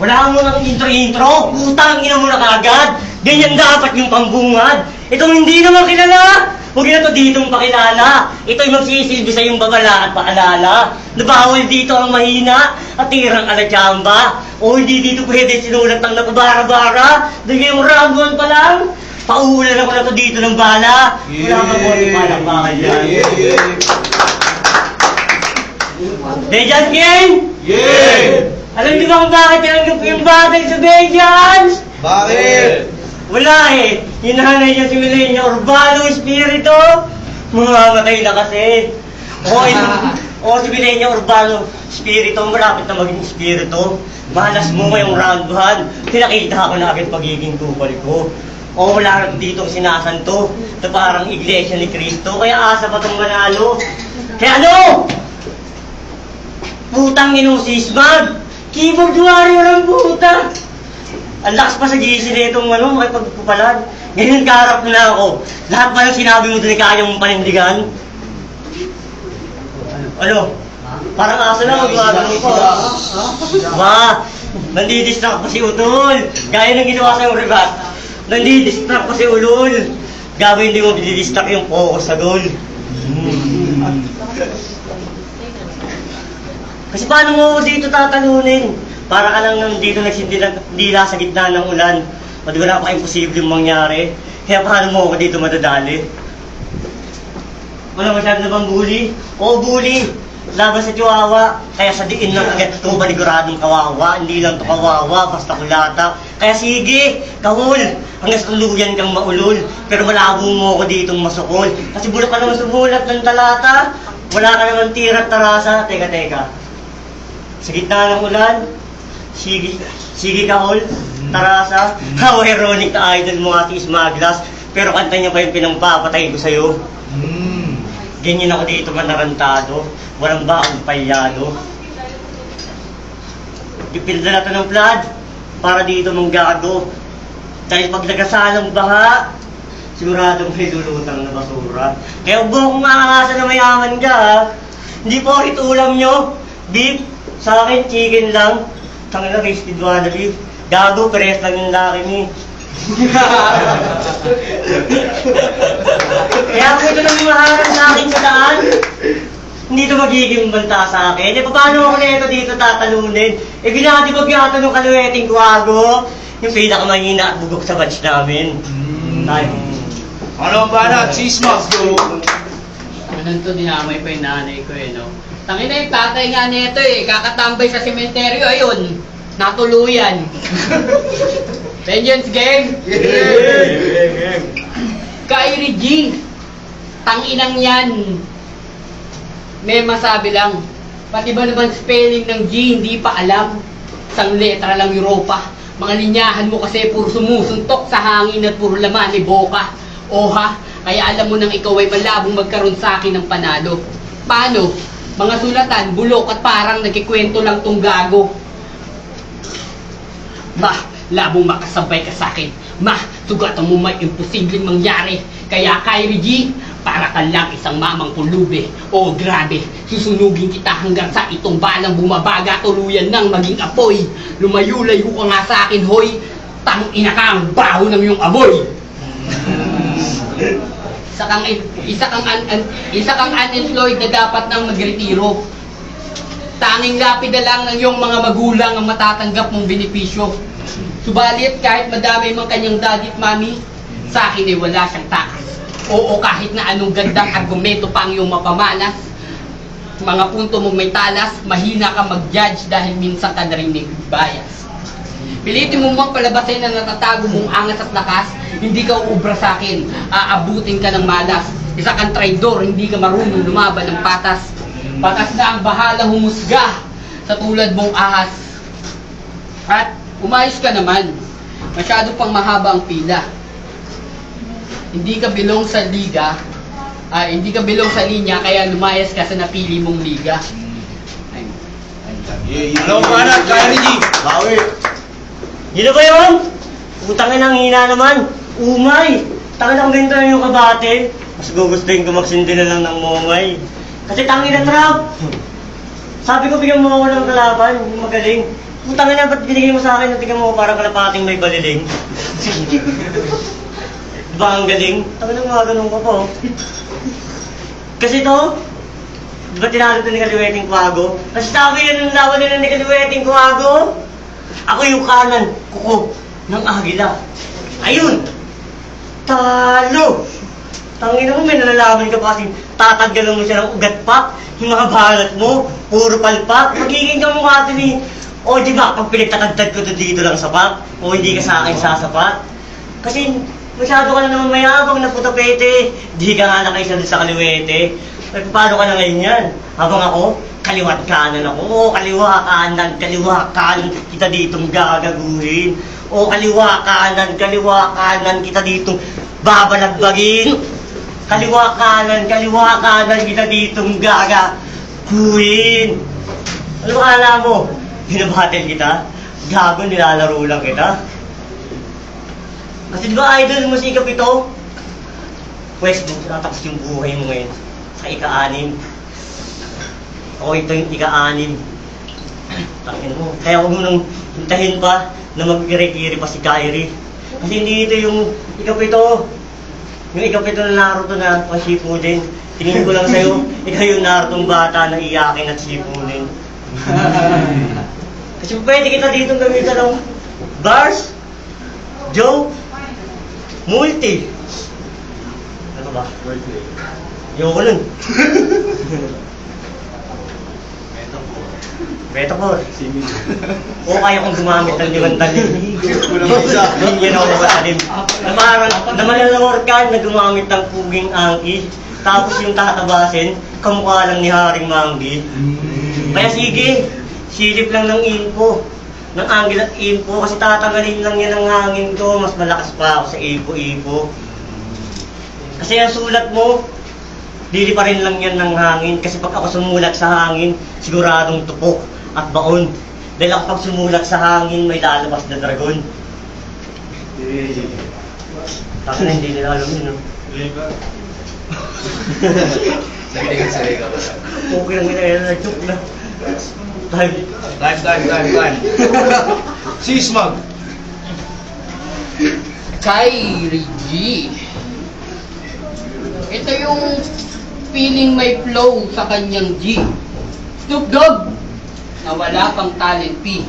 Wala mo ng intro-intro, utang ina mo na kagad. Ganyan dapat yung pambungad. Itong hindi naman kilala, huwag na to ditong pakilala. Ito'y magsisilbi sa iyong babala at paalala. Nabawal dito ang mahina at tirang alatsamba. O hindi dito pwede sinulat ng nakabara-bara. Dahil yung ragon pa lang, pauulan ako na to dito ng bala. Wala ka po ang balang bakal yan. Dejan King! Yeah! Alam niyo ba kung bakit tinanggap yung batang sa Bejans? Bakit? Wala eh. Yung nanay niya si Milenia Urbano Espiritu. Mamamatay na kasi. Si Milenia Urbano Espiritu, malapit na maging Espiritu. Malas mo ngayong round one. Pinakita ko na agad pagiging tupal ko. Wala na ditong sinasanto na parang iglesia ni Cristo. Kaya asa pa itong manalo. Kaya ano? Putang inusismag! Keyboard warrior ang puta! Ang lakas pa sa GC na itong makipagpupalan. Ngayon kaharap na ako. Lahat ba ng sinabi mo doon kaya mong panindigan? Ano? Parang aso lang magwagano ko. Nandidistract pa si Utol. Gaya ng ginawa sa yung rebat. Nandidistract pa si Ulol. Gawin hindi mo binidistract yung focus sa goal. Kasi paano mo dito tatalunin? Para ka lang nandito nagsindila sa gitna ng ulan. O di ba napaka-imposibleng mangyari? Kaya paano mo ako dito madadali? Wala masyado na bang bully? Oo, bully! Laban sa Chihuahua. Kaya sa diin ng agad ito paniguradong kawawa. Hindi lang ito kawawa, basta kulata. Kaya sige, kahul! Hanggang sa tuluyan kang maulol. Pero malabo mo ako ditong masukol. Kasi bulak ka naman sa bulat ng talata. Wala ka naman tira't tarasa. Teka. Sa gitna ng ulan, sige kahol, tarasa, how ironic na idol mo ati Smaglas, pero kanta niya pa yung pinangpapatay ko sa'yo. Ganyan ako dito manarantado, walang baong palyado. Ipilda natin ng flood, para dito manggado. Dahil pag nagasalang baha, siguradong may dulutang na basura. Kaya huwag mo akong makakasa na mayaman ka ha. Hindi po ito ulam nyo, beef. Sa akin, chicken lang. Tangin na roasted wannabe. Gago, pares lang yung laki ni. Kaya kung ito lang yung maharap sa akin sa daan, hindi ito magiging banta sa akin. Paano ako na ito dito tatalunin? Binatibag yata nung kaluweting guwago. Yung pinakamahina at bugok sa batch namin. Ano ba na? Cheese mask go! Ganun to, dinamay pa yung nanay ko no? Tangina yung tatay nga nito kakatambay sa sementeryo, ayun, natuluyan. Vengeance game! Yeah! Kyrie G, tanginang yan. May masabi lang, pati ba naman spelling ng G hindi pa alam? Isang letra lang Europa. Mga linyahan mo kasi puro sumusuntok sa hangin at puro laman ni Boca. Oha, kaya alam mo nang ikaw ay malabong magkaroon sa akin ng panalo. Paano? Mga sulatan, bulok at parang nagkikwento lang tong gago. Labong makasabay ka sa akin. Sugatan mo may imposibleng mangyari. Kaya Kyrie G, para ka lang isang mamang pulube. Grabe, susunugin kita hanggang sa itong balang bumabaga tuluyan ng maging apoy. Lumayo-layo ka nga sa akin, hoy. Tangina ka ang baho ng iyong aboy. Isa kang unemployed na dapat nang magretiro. Tanging lapida lang ng iyong mga magulang ang matatanggap mong benepisyo. Subalit kahit madami mang kanyang daddy at mami, sa akin ay wala siyang takas. Kahit na anong gandang argumento pa ang iyong mapamalas, mga punto mong may talas, mahina ka mag-judge dahil minsan ka na rin may bias. Pilitin mo mang palabasin na natatago mong angas at lakas, hindi ka uubra sa akin, aabutin ka ng malas. Isa kang traidor, hindi ka marunong lumaban ng patas. Patas na ang bahala humusga sa tulad mong ahas. At umayos ka naman, masyado pang mahaba ang pila. Hindi ka bilong sa liga, hindi ka bilong sa linya, kaya lumayas ka sa napili mong liga. Ano ba na? Kyrie G! Bawi! Yun na ba yun? Utangin ang hina naman. Umay! Tangin ang ganito na yung kabate. Mas gugustuhin ko magsindi na lang ng mongay. Kasi tangin na trap. Sabi ko bigyan mo ako ng kalaban, yung magaling. Putang ina, ba't binigay mo sa akin? Tingnan mo parang kalapating may baliling. Diba ang galing? Tangin na mga ganun ko po. Kasi to, diba tinalo ito ni Kaliweting Kuwago? Kasi sabi na nung laban nila ni Kaliweting Kuwago, ako yung kanan, kuko, ng agila. Ayun! Talo! Tangin mo, may nalalaman ka pa kasi tatanggalan mo siya ng ugat pa. Yung mga balat mo, puro palpak. Magiging ka mukha ito ni... O di ba, pag pinagtatagtad ko to dito lang sapat, o hindi ka sa akin sasapat. Kasi masyado ka na naman mayabang na putapete. Di ka nga nakaisa doon sa Kaliwete. Ay, paano ka na ngayon yan? Habang ako, kaliwat kanan ako. O kaliwa kanan kita ditong gagaguhin. O kaliwa kanan kita ditong babalagbagin. Kaliwa kanan kita ditong gagaguhin. Ano ba kala mo? Binabattle kita? Gago, nilalaro lang kita. Kasi di ba idol mo si Ikapito? Pwes, natapos yung buhay mo ngayon sa ika-6. Ako ito yung ika-6. Tangin mo. Kaya huwag mo nang hintahin pa na mag-kiri-kiri pa si Kyrie. Kasi hindi ito yung Ikapito. Yung Ikapito na Naruto na pasipudin. Tingin ko lang sa'yo, ikaw yung Narutong bata na iyakin at sipudin. Kasi pwede kita dito gamitan ng bars, joke, multi. Ano ba? Ayoko nun. Metaphor. O kaya kong gumamit ng liwantalim. Hindi yan ako masalim. Na malalawar ka na gumamit ng puging angki. Tapos yung tatabasin, kamukha lang ni Haring Manggi. Kaya sige, silip lang ng info. Ng angle at info. Kasi tatanggalin lang yan ng hangin ko. Mas malakas pa ako sa info-info. Kasi ang sulat mo, dili pa rin lang yan ng hangin. Kasi pag ako sumulat sa hangin, siguradong tupok at baon. Dahil ako pag sumulat sa hangin, may lalabas na dragon. Tapos na hindi nila alam yun, no? Okay lang nila, joke na. Time. Sismag. Kyrie G. Ito yung feeling may flow sa kanyang G. Snoop Dogg, na wala pang talent P.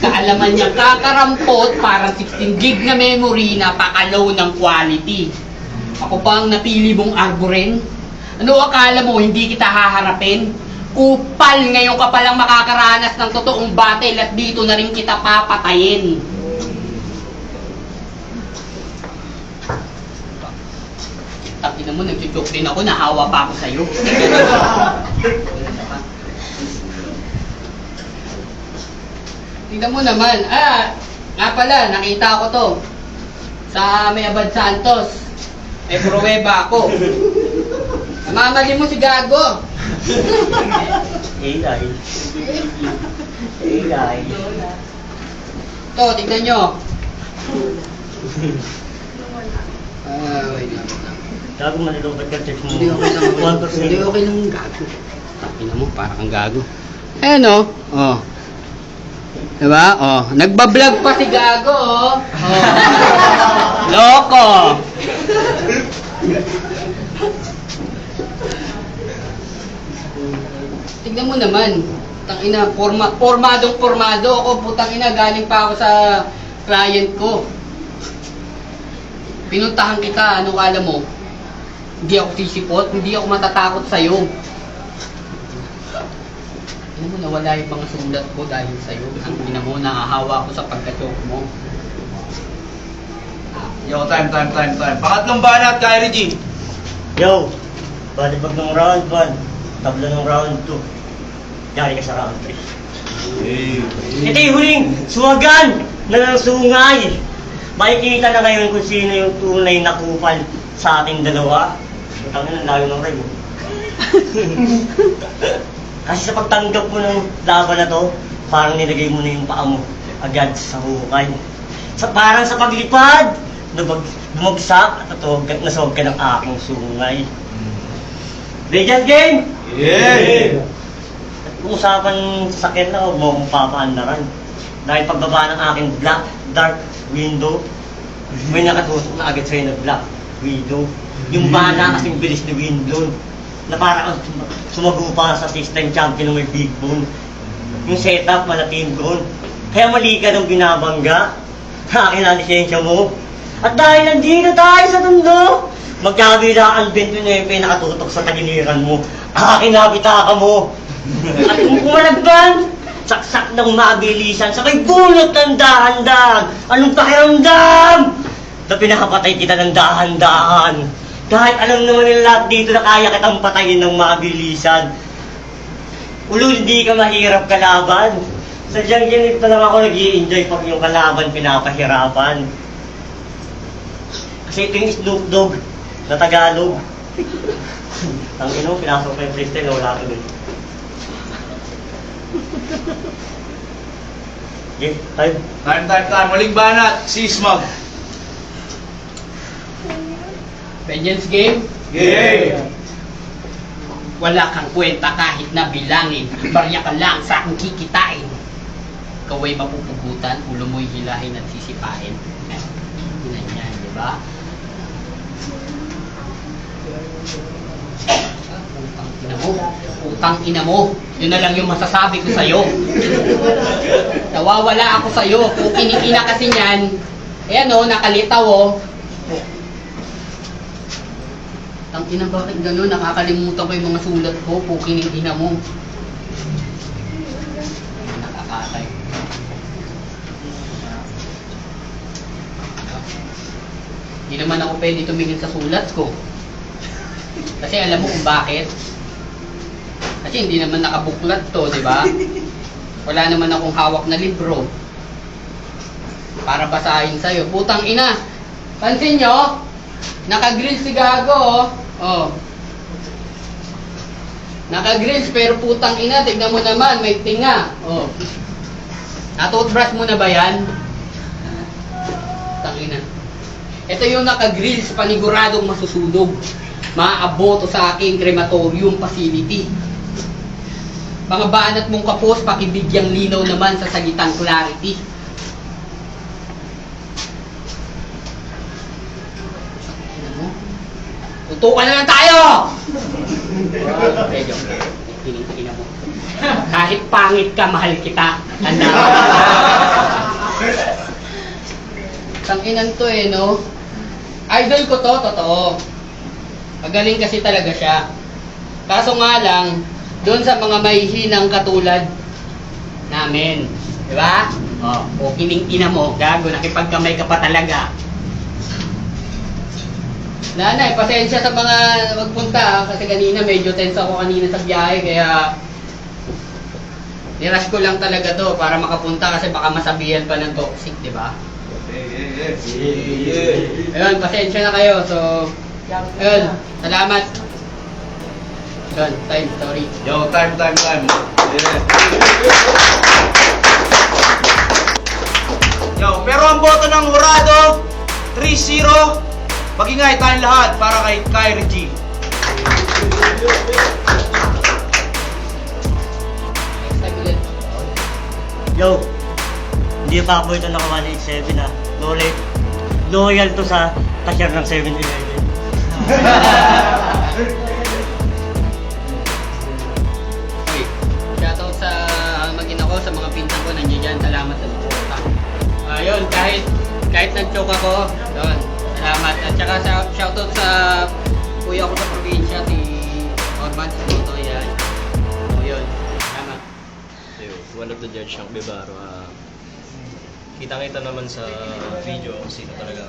Kaalaman niya kakarampot, parang 16 gig na memory, napaka-low ng quality. Ako pa ang napili mong arboren. Ano akala mo, hindi kita haharapin? Kupal, ngayon ka palang makakaranas ng totoong battle at dito na rin kita papatayin. Tapos mo, nag-joke din ako, nahawa pa ako sa'yo. Tingnan mo naman, nga pala, nakita ko to. Sa May Abad Santos. May pruweba ako. Namamali mo si Gago. AI. To, tignan nyo. Wait lang. Gago manilubat ka, check mo. Hindi okay lang. 1%. Hindi okay lang yung gago. Tignan mo, parang kang gago. Ayan o. Oh. Diba? Oh. Nagbablog pa si Gago, oh. Loko. Tignan mo naman. Tangina, pormado ako. Putang ina, galing pa ako sa client ko. Pinuntahan kita, ano kala mo? Hindi ako sisipot, hindi ako matatakot sa'yo. Alam mo, nawala yung mga sulat ko dahil sa'yo. Ang ina mo, nahahawa ko sa pagka-choke mo. Yo, time. Pangatlong banat, Kyrie G. Yo, balibag ng round 1, tabla ng round 2. Yari ka sa round 3. Ito yung huling suwagan na ng sungay. Makikita na ngayon kung sino yung tunay na kupal sa ating dalawa. Ito na, layo ng rhyme. Kasi sa pagtanggap mo ng laban na to, parang nilagay mo na yung paa mo agad sa hukay. Parang sa paglipad, bumagsak at nasawag ka ng aking sungay. Vegas game! Yeah! At usapan sa sakyan na, huwag mo akong papaandaran. Dahil pagbaba ng aking black, dark window, may nakatutok na agad sa'yo na black widow. Yung bala kasing bilis ni Windon, na parang sumagupa sa system champion ng may big bone. Yung setup, malating goal. Kaya mali ka nung binabangga. Akin ang lisensya mo. At dahil nandito tayo sa mundo, magkabilaan 29 nakatutok sa tagiliran mo. Akin na bitaka mo. At kung kumalagban, saksak ng mabilisan, sabay bunot ng dahan-dahan. Anong pakiramdam? Na pinakapatay kita ng dahan-dahan. Kahit alam naman nila lahat dito na kaya kitang patayin ng mabilisan. Ulul, di ka mahirap kalaban. Sadyang ganito lang ako nag-i-enjoy pag yung kalaban pinapahirapan. Kasi ito yung Snoop Dogg na Tagalog. Ang ino, pinasok ko yung freestyle na wala ko dun. Okay, time. Time. Muling banat, si Smug. Vengeance game? Game! Wala kang kwenta kahit na bilangin. Barya ka lang sa aking kikitain. Ikaw ay mapupugutan, ulo mo'y hilahin at sisipain. Yan yan, di ba? Utang ina mo. Yun na lang yung masasabi ko sa'yo. Nawawala ako sa'yo. Kung kinikina kasi niyan, ayan o, nakalitaw o. Ang ina, bakit gano'n? Nakakalimutan ko yung mga sulat ko. Pukin yung ina mo. Nakakatay. Hindi naman ako pwede tumingin sa sulat ko. Kasi alam mo kung bakit? Kasi hindi naman nakabuklat to, di ba? Wala naman akong hawak na libro para basahin sa'yo. Putang ina! Pansin nyo? Naka-grills si Gago, oh. Oh. Naka-grills pero putang ina, tignan mo naman, may tinga. Oh. Na-toothbrush mo na ba yan? Putang ina. Ito yung naka-grills, paniguradong masusunog. Maaboto sa aking crematorium facility. Mga banat mong kapos, pakibigyang linaw naman sa salitang clarity. Tutukan na lang tayo! Medyo, hining-ina mo. Kahit pangit ka, mahal kita. Tanda mo. Tanginan to eh, no? Idol ko to, totoo. Magaling kasi talaga siya. Kaso nga lang, doon sa mga mahihinang katulad namin. Di ba? O kining-ina mo, gago, nakipagkamay ka pa talaga. Nanay, pasensya sa mga magpunta kasi kanina medyo tense ako kanina sa biyahe kaya nirush ko lang talaga to para makapunta kasi baka masabihan pa ng toxic, di ba? Ayun, pasensya na kayo. So, ayun, salamat. Ayun, time, sorry. Yo, time. Yeah. Yo, pero ang boto ng hurado, 3-0. Mag-ingay tayong lahat para kay Kyrie G. Next time ulit. Yo, hindi pa ako ito naka 187 ah. Loyal to sa cashier ng 7-Eleven. Okay. Shoutout sa mag-ina ko, sa mga pinsan ko, nandiyan dyan. Salamat sa suporta. Ayun, kahit nag-choke ako, yun. Salamat. At saka shoutout sa kuya ko sa probinsya, si Norman Saluto, yan. O yun. Salamat. One of the judge ng Bebaro. Kitang-kita naman sa video kung sino talaga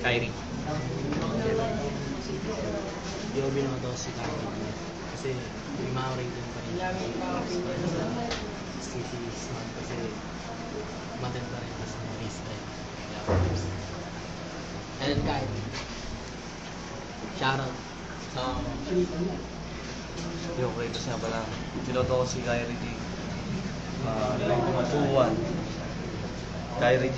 Kyrie. Hindi ko binoto si Kyrie kasi may ma-rate din pa rin sa City Smart kasi maganda rin kasi ng freestyle. Ayun, Kyrie. Shoutout. Yung Kratos nga pala. Binoto ko si Kyrie G. 2-1. Kyrie G.